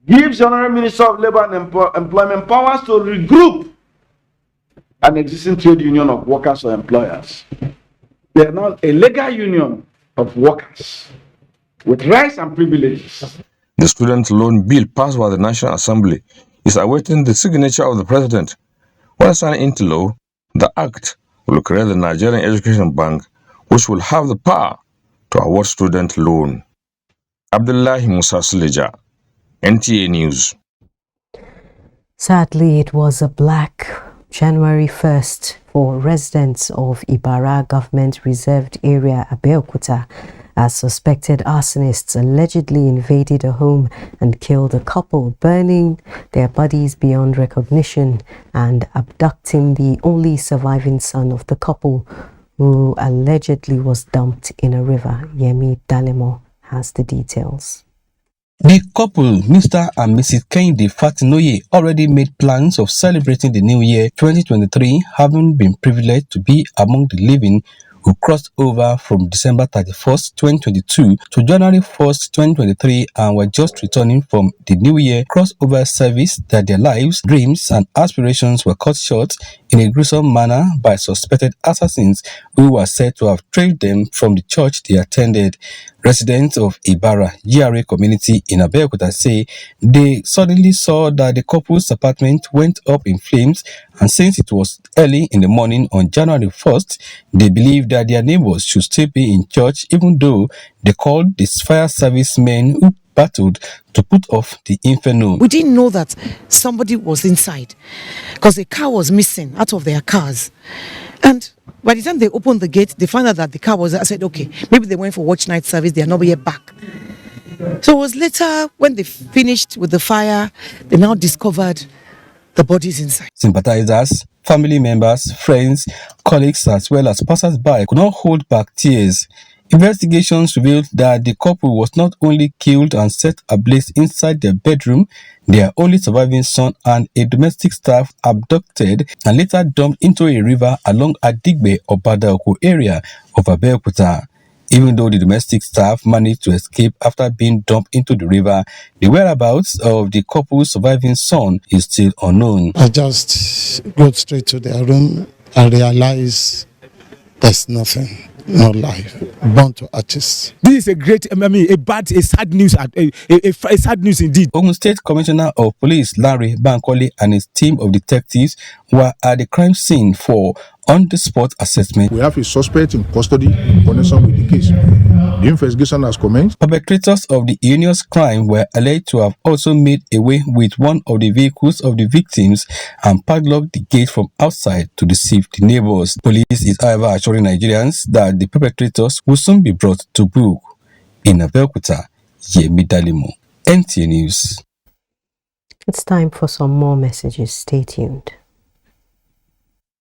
gives the Honorable Minister of Labor and Employment powers to regroup an existing trade union of workers or employers. They are now a legal union of workers with rights and privileges. The student loan bill passed by the National Assembly is awaiting the signature of the President. When signed into law, the Act will create the Nigerian Education Bank, which will have the power to award student loan. Abdullahi Musa Suleja, NTA News. Sadly, it was a black January 1st for residents of Ibara Government Reserved Area, Abeokuta, as suspected arsonists allegedly invaded a home and killed a couple, burning their bodies beyond recognition and abducting the only surviving son of the couple, who allegedly was dumped in a river. Yemi Dalemo has the details. The couple, Mr. and Mrs. Kehinde Fatinoye, already made plans of celebrating the new year 2023, having been privileged to be among the living who crossed over from December 31st, 2022 to January 1st, 2023, and were just returning from the New Year crossover service that their lives, dreams, and aspirations were cut short in a gruesome manner by suspected assassins who were said to have trailed them from the church they attended. Residents of Ibara GRA community in Abeokuta say they suddenly saw that the couple's apartment went up in flames, and since it was early in the morning on January 1st, they believed that their neighbors should still be in church, even though they called the fire service men who battled to put off the inferno. We didn't know that somebody was inside because a car was missing out of their cars. And by the time they opened the gate, they found out that the car was, I said, okay, maybe they went for watch night service, they are not yet back. So it was later when they finished with the fire, they now discovered the body is inside. Sympathizers, family members, friends, colleagues, as well as passers-by could not hold back tears. Investigations revealed that the couple was not only killed and set ablaze inside their bedroom, their only surviving son and a domestic staff abducted and later dumped into a river along Adigbe or Badaoko area of Abeokuta. Even though the domestic staff managed to escape after being dumped into the river, the whereabouts of the couple's surviving son is still unknown. I just go straight to their room and realize there's nothing, no life, born to artists. This is a sad news, a sad news indeed. Ogun State Commissioner of Police Larry Bankole and his team of detectives were at the crime scene for on-the-spot assessment. We have a suspect in custody in connection with the case. The investigation has commenced. Perpetrators of the heinous crime were alleged to have also made away with one of the vehicles of the victims and padlocked the gate from outside to deceive the neighbors. Police is, however, assuring Nigerians that the perpetrators will soon be brought to book. In Abeokuta, Yemi Dalimo, NTA News. It's time for some more messages. Stay tuned.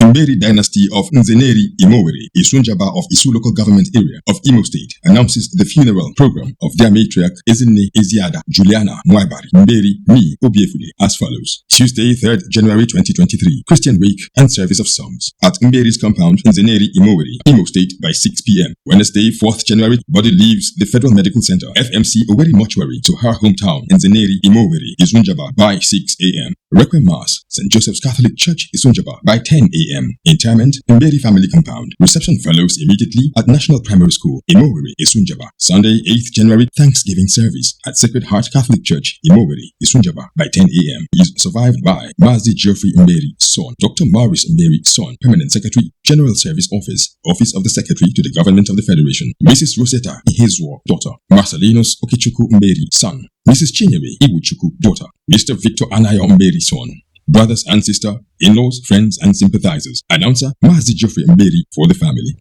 Mberi dynasty of Nzeneri Imoweri, Isunjaba of Isu local government area of Imo State, announces the funeral program of their matriarch Ezinne Eziada Juliana Mwabari Mberi Mi Obiefule as follows. Tuesday, 3rd January 2023, Christian wake and service of songs at Mberi's compound Nzeneri Imoweri, Imo State by 6 p.m. Wednesday, 4th January, body leaves the Federal Medical Center, FMC Oweri Mortuary to her hometown Nzeneri Imoweri, Isunjaba by 6 a.m. Requiem Mass, St. Joseph's Catholic Church, Isunjaba by 10 a.m. Interment, Mberi Family Compound. Reception follows immediately at National Primary School, Imoweri, Isunjaba. Sunday, 8th January, Thanksgiving service at Sacred Heart Catholic Church, Imoweri, Isunjaba by 10 a.m. He is survived by Mazi Geoffrey Mberi, son, Dr. Maurice Mberi, son, Permanent Secretary, General Service Office, Office of the Secretary to the Government of the Federation. Mrs. Rosetta Ihezwo, daughter. Marcelinus Okichuku Mberi, son. Mrs. Chinyere Ibuchuku, daughter. Mr. Victor Anayo Mberi, son. Brothers and sisters, in-laws, friends, and sympathizers. Announcer Mazi Geoffrey Mberi for the family.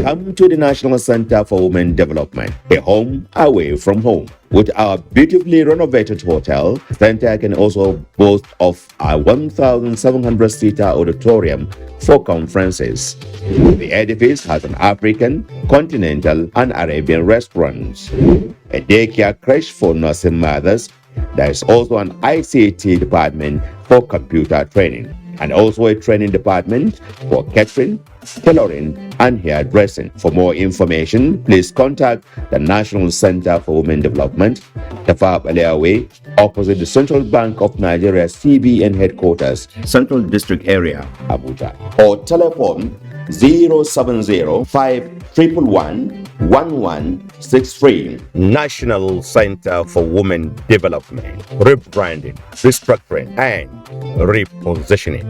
Come to the National Center for Women Development, a home away from home. With our beautifully renovated hotel, the center can also boast of a 1,700-seater auditorium for conferences. The edifice has an African, continental, and Arabian restaurants, a daycare creche for nursing mothers. There is also an ICT department for computer training, and also a training department for catering, tailoring, and hairdressing. For more information, please contact the National Center for Women Development, Tafab Aliawe, opposite the Central Bank of Nigeria CBN headquarters, Central District Area, Abuja, or telephone 070-511-1163. National Center for Women Development, rebranding, restructuring, and repositioning.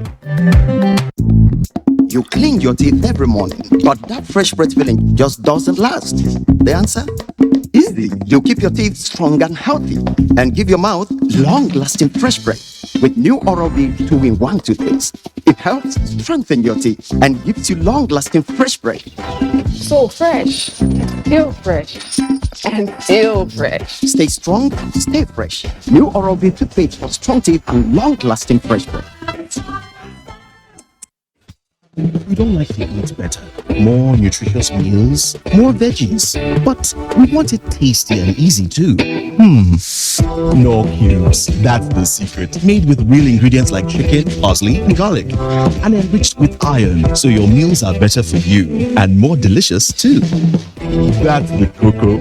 You clean your teeth every morning, but that fresh breath feeling just doesn't last. The answer? Easy. You keep your teeth strong and healthy and give your mouth long-lasting fresh breath with new Oral-B 2-in-1 toothpaste. It helps strengthen your teeth and gives you long-lasting fresh breath. So fresh, feel fresh, and feel fresh. Stay strong, stay fresh. New Oral-B toothpaste for strong teeth and long-lasting fresh breath. We don't like to eat better, more nutritious meals, more veggies, but we want it tasty and easy too. No cubes, that's the secret. Made with real ingredients like chicken, parsley, and garlic, and enriched with iron, so your meals are better for you and more delicious too. That's the cocoa.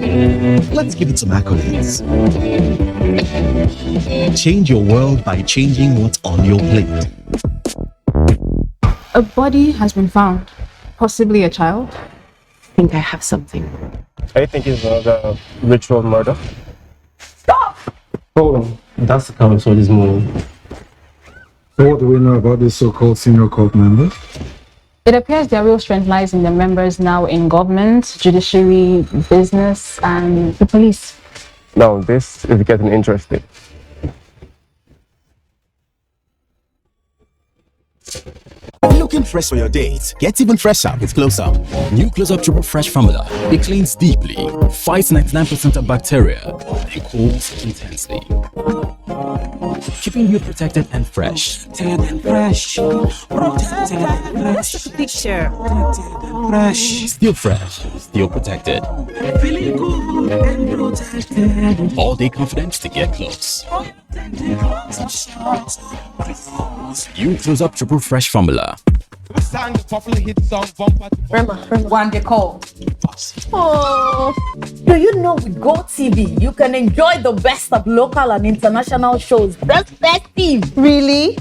Let's give it some accolades. Change your world by changing what's on your plate. A body has been found, possibly a child. I think I have something. I think it's another ritual murder. Stop! Oh, that's the count for this morning. So what do we know about these so-called senior court members? It appears their real strength lies in the members now in government, judiciary, business, and the police. Now this is getting interesting. Looking fresh for your date? Get even fresher with Close Up. New Close Up Triple Fresh formula. It cleans deeply, fights 99% of bacteria, and cools intensely. keeping you protected and fresh. Protected and fresh. Protected and fresh. That's the picture. Protected and fresh. Still fresh, still protected. Feeling good and protected. All day confidence to get close. New Close Up Triple Fresh Formula. Rema, one they call. Oh, do you know with GoTV you can enjoy the best of local and international shows? That's festive. Really?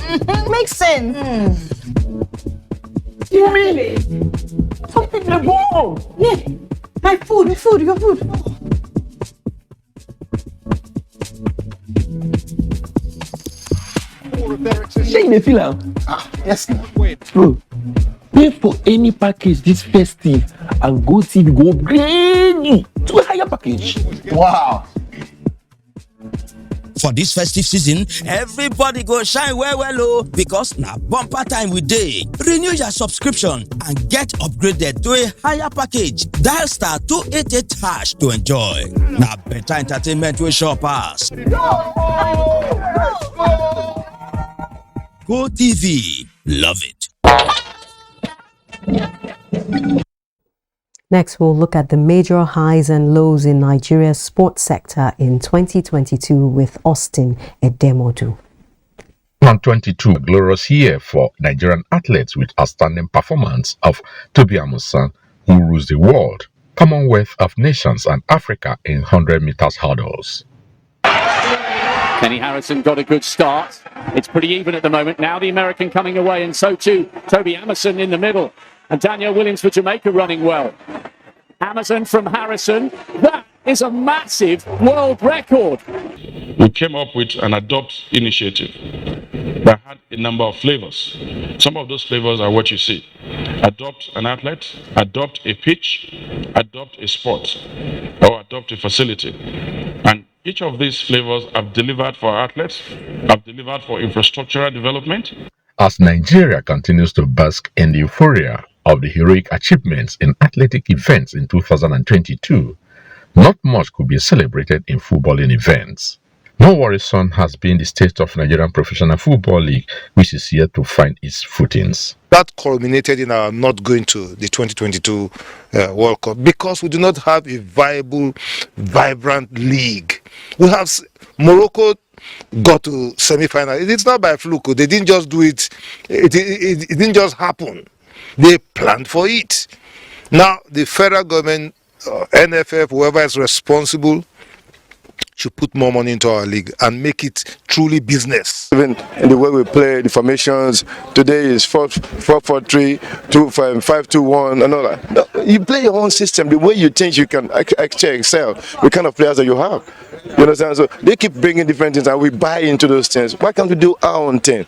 Makes sense. Really? Something to go. Yeah, my food, your food. Shey you dey feel am? Yes. Bro, pay for any package this festive and GoTV go upgrade you to a higher package. Wow. For this festive season, everybody go shine well because na bumper time we dey. Renew your subscription and get upgraded to a higher package. Dial star 288 hash to enjoy. Na better entertainment we sure pass. GoTV, love it. Next, we'll look at the major highs and lows in Nigeria's sports sector in 2022 with Austin Edemodu. 2022, glorious year for Nigerian athletes with outstanding performance of Tobi Amusan, who rules the world, Commonwealth of Nations and Africa in 100 meters hurdles. Kenny Harrison got a good start. It's pretty even at the moment. Now the American coming away, and so too Tobi Amusan in the middle. And Daniel Williams for Jamaica running well. Amusan from Harrison. That is a massive world record. We came up with an Adopt initiative that had a number of flavors. Some of those flavors are what you see. Adopt an athlete, adopt a pitch, adopt a sport, or adopt a facility. And each of these flavors have delivered for athletes, have delivered for infrastructural development. As Nigeria continues to bask in the euphoria of the heroic achievements in athletic events in 2022, not much could be celebrated in footballing events. More worrisome has been the state of Nigerian Professional Football League, which is yet to find its footings. That culminated in our not going to the 2022 World Cup because we do not have a viable, vibrant league. We have Morocco got to semi-final. It's not by fluke. They didn't just do it. It didn't just happen. They planned for it. Now the federal government, NFF, whoever is responsible, should put more money into our league and make it truly business. Even in the way we play, the formations, today is 4-4-3, 2-5-2-1, and all that. No, you play your own system, the way you think you can actually excel, the kind of players that you have. You understand? So they keep bringing different things and we buy into those things. Why can't we do our own thing?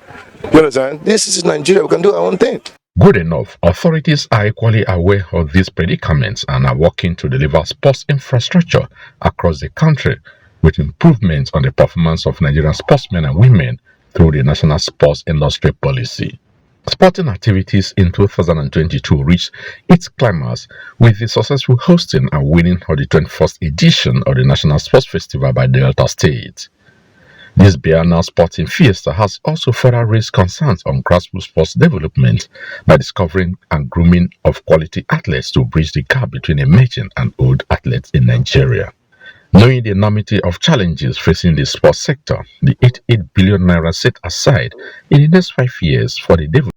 You understand? This is Nigeria, we can do our own thing. Good enough, authorities are equally aware of these predicaments and are working to deliver sports infrastructure across the country with improvements on the performance of Nigerian sportsmen and women through the National Sports Industry Policy. Sporting activities in 2022 reached its climax with the successful hosting and winning of the 21st edition of the National Sports Festival by Delta State. This biennial sporting fiesta has also further raised concerns on grassroots sports development by discovering and grooming of quality athletes to bridge the gap between emerging and old athletes in Nigeria. Knowing the enormity of challenges facing the sports sector, the 88 billion naira set aside in the next 5 years for the development